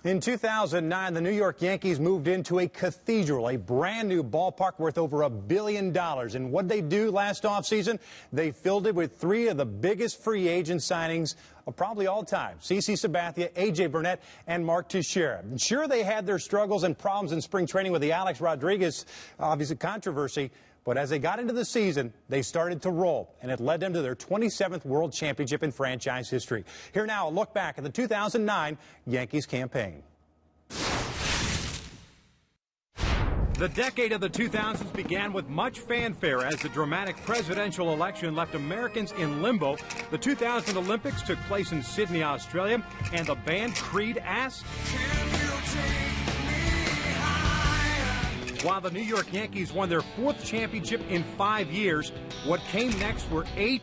In 2009, the New York Yankees moved into a cathedral, a brand new ballpark worth over $1 billion. And what they do last offseason, they filled it with three of the biggest free agent signings of probably all time. CC Sabathia, A.J. Burnett, and Mark Teixeira. And sure, they had their struggles and problems in spring training with the Alex Rodriguez, obviously controversy. But as they got into the season, they started to roll, and it led them to their 27th World Championship in franchise history. Here now, a look back at the 2009 Yankees campaign. The decade of the 2000s began with much fanfare as the dramatic presidential election left Americans in limbo. The 2000 Olympics took place in Sydney, Australia, and the band Creed asked, while the New York Yankees won their fourth championship in 5 years, what came next were 8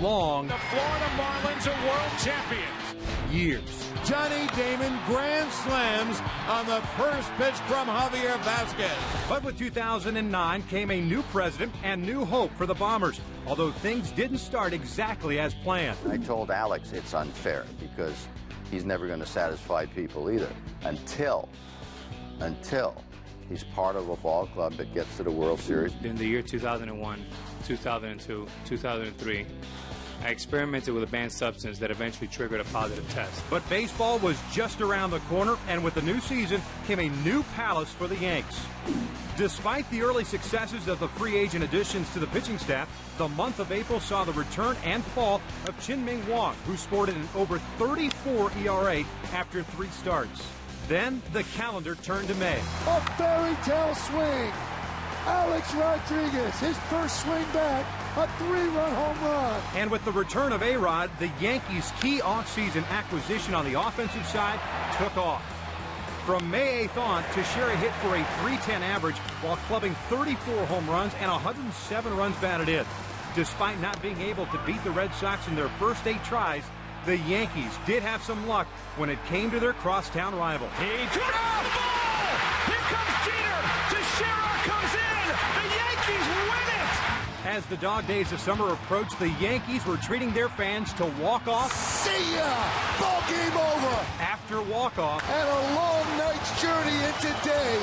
long the Florida Marlins are world champions. Years. Johnny Damon grand slams on the first pitch from Javier Vazquez. But with 2009 came a new president and new hope for the Bombers, although things didn't start exactly as planned. I told Alex it's unfair because he's never going to satisfy people either until he's part of a ball club that gets to the World Series. In the year 2001, 2002, 2003, I experimented with a banned substance that eventually triggered a positive test. But baseball was just around the corner, and with the new season came a new palace for the Yanks. Despite the early successes of the free agent additions to the pitching staff, the month of April saw the return and fall of Chien-Ming Wang, who sported an over 34 ERA after 3 starts. Then the calendar turned to May. A fairy tale swing. Alex Rodriguez, his first swing back, a 3-run home run. And with the return of A-Rod, the Yankees' key offseason acquisition on the offensive side took off. From May 8th on, Teixeira hit for a .310 average while clubbing 34 home runs and 107 runs batted in. Despite not being able to beat the Red Sox in their first 8 tries, the Yankees did have some luck when it came to their crosstown rival. He drops the ball! Here comes Jeter! Teixeira comes in! The Yankees win it! As the dog days of summer approached, the Yankees were treating their fans to walk-off. See ya! Ball game over! After walk-off. And a long night's journey into day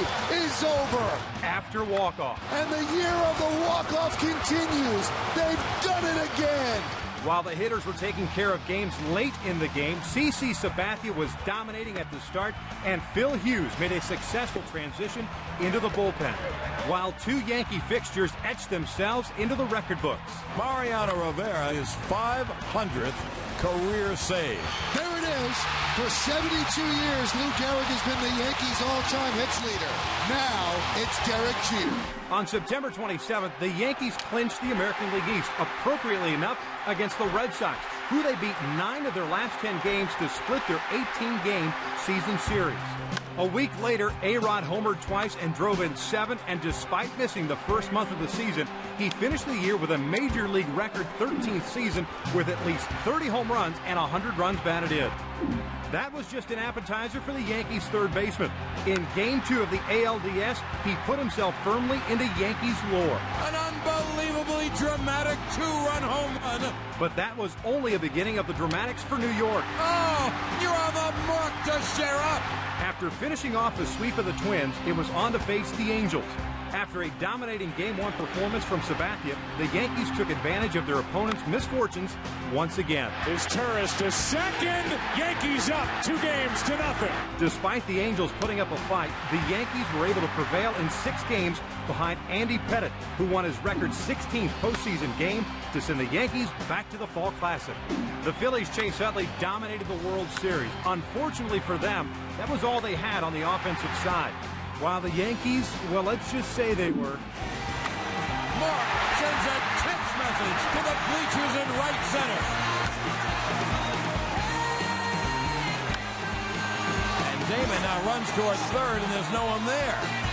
is over. After walk-off. And the year of the walk-off continues. They've done it again. While the hitters were taking care of games late in the game, CC Sabathia was dominating at the start, and Phil Hughes made a successful transition into the bullpen, while 2 Yankee fixtures etched themselves into the record books. Mariano Rivera, his 500th career save. There it is. For 72 years, Lou Gehrig has been the Yankees' all-time hits leader. Now, it's Derek Jeter. On September 27th, the Yankees clinched the American League East, appropriately enough, against the Red Sox, who they beat 9 of their last 10 games to split their 18-game season series. A week later, A-Rod homered twice and drove in 7, and despite missing the first month of the season, he finished the year with a Major League record 13th season with at least 30 home runs and 100 runs batted in. That was just an appetizer for the Yankees' third baseman. In Game 2 of the ALDS, he put himself firmly into Yankees lore. An unbelievably dramatic 2-run home run. But that was only a beginning of the dramatics for New York. Oh, you're on the mark, Teixeira. After finishing off the sweep of the Twins, it was on to face the Angels. After a dominating Game 1 performance from Sabathia, the Yankees took advantage of their opponent's misfortunes once again. Is Turris to second. Yankees up 2-0. Despite the Angels putting up a fight, the Yankees were able to prevail in 6 games behind Andy Pettitte, who won his record 16th postseason game to send the Yankees back to the Fall Classic. The Phillies' Chase Utley dominated the World Series. Unfortunately for them, that was all they had on the offensive side. While the Yankees, well, let's just say they were. Mark sends a text message to the bleachers in right center. And Damon now runs towards third, and there's no one there.